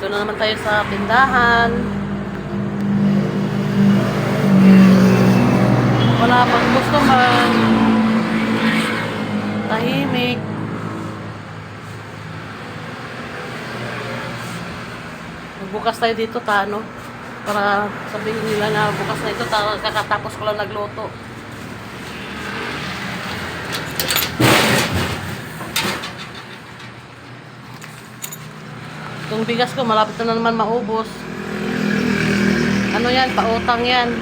Dito na naman tayo sa tindahan. Wala pang customer. Tahimik. Bukas tayo dito ano, para sabihin nila na bukas na ito, kakatapos ko lang nagluto. Itong bigas ko, malapit na naman maubos. Ano yan? Pautang yan.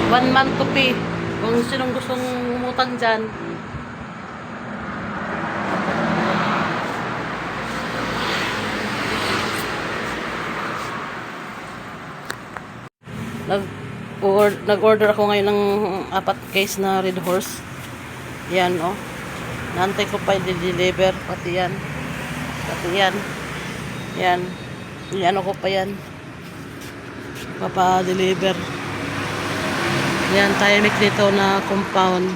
1 month to pay. Kung sinong gustong umutang dyan. Nag-order ako ngayon ng 4 case na Red Horse. Yan, oh. Naantay ko pa i-deliver. Pati yan. Yan. Yan ako pa yan. Papa-deliver. Yan, tahimik dito na compound.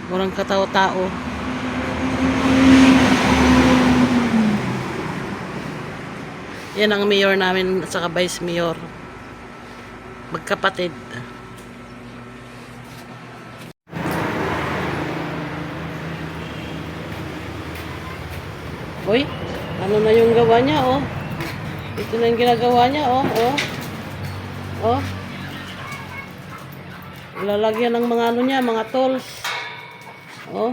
Walang katao-tao. Yan ang mayor namin at saka vice mayor. Magkapatid. Uy, ano na yung gawa niya, oh. Ito na yung ginagawa niya, oh. Oh. Lalagyan ng mga ano niya, mga tools. Oh.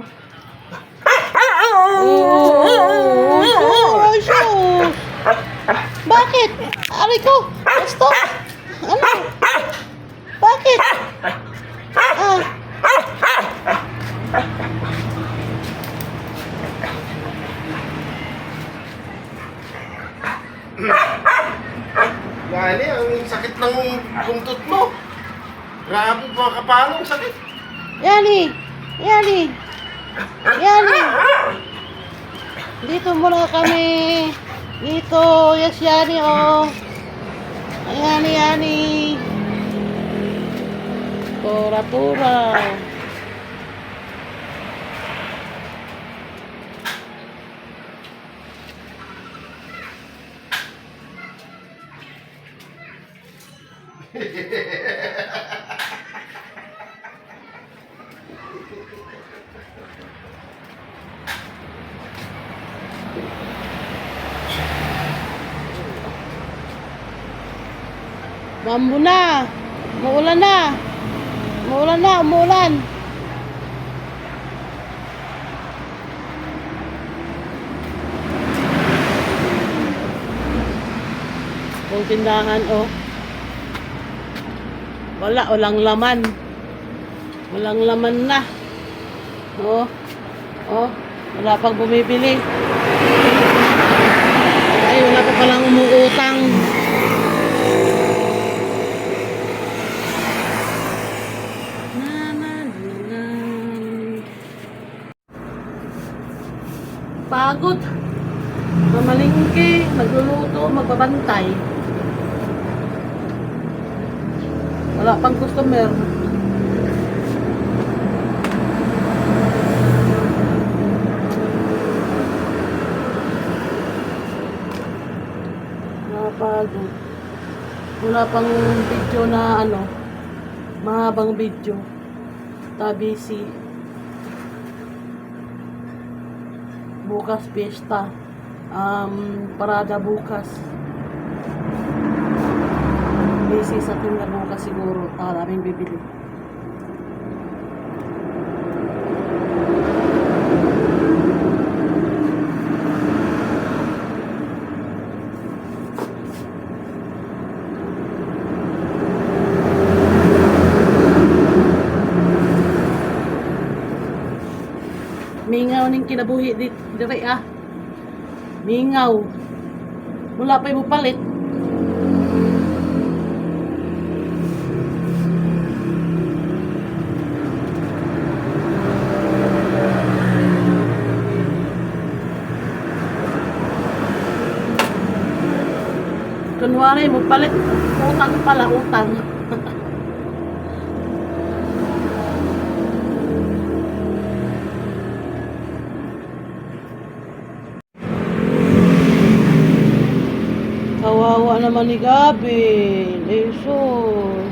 Bakit? Aray ko! Gusto? Ano? Bakit? Gani, ang sakit ng buntot mo. Grabe mga kapalong sakit. Yani! Dito muna kami. Dito, yes, Yani, oh. Yani. Tura. Bambu na. Umuulan. Yung tindahan, oh. Walang laman. Walang laman na. Oh. Wala pang bumibili. Ay, wala pa palang umuutang. Pagod. Mamalingke, magluluto, magbabantay. Wala pang customer. Napagod. Wala pang video na ano, mahabang video. Busy. Bukas piyesta. Parada bukas. Busy sa tinda bukas siguro. Maraming bibili. Mingaw ning kinabuhi dire ah. Mingaw. Wala pa mo palit. Kunwari mo palit, utang pala, utang. naman ni Gabin. Jesus.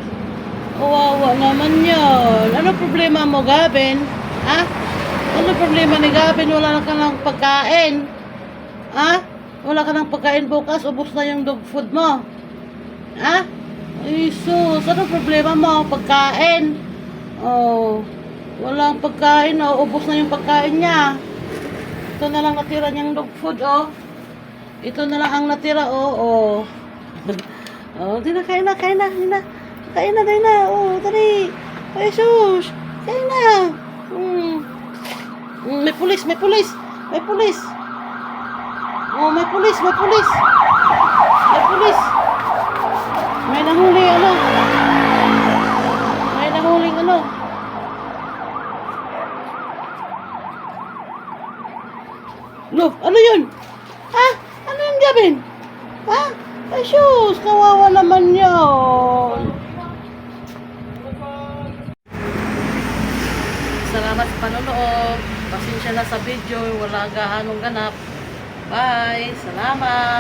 Kawawa naman yan. Ano problema mo, Gabin? Ha? Ano problema ni Gabin? Wala ka ng pagkain. Ha? Wala ka ng pagkain bukas. Ubus na yung dog food mo. Ha? Jesus. Ano problema mo? Pagkain. Oh. Walang pagkain. Oh. Ubus na yung pagkain niya. Ito na lang natira niyang dog food. Oh. Ito na lang ang natira. Oh. Oh. Di na. Kain na. Kain na. Kain na. Oh. Tari. Ay, sus. Kain na. May pulis. Oh, may pulis. May nahuli ano. May nahuling ano. Look, ano yun? Ha? Ano yun, Gabin? Ha? Ay, sus. Kawawa naman yun. Salamat sa panonood. Pasensya na sa video. Wala gaanong ganap. Bye. Salamat.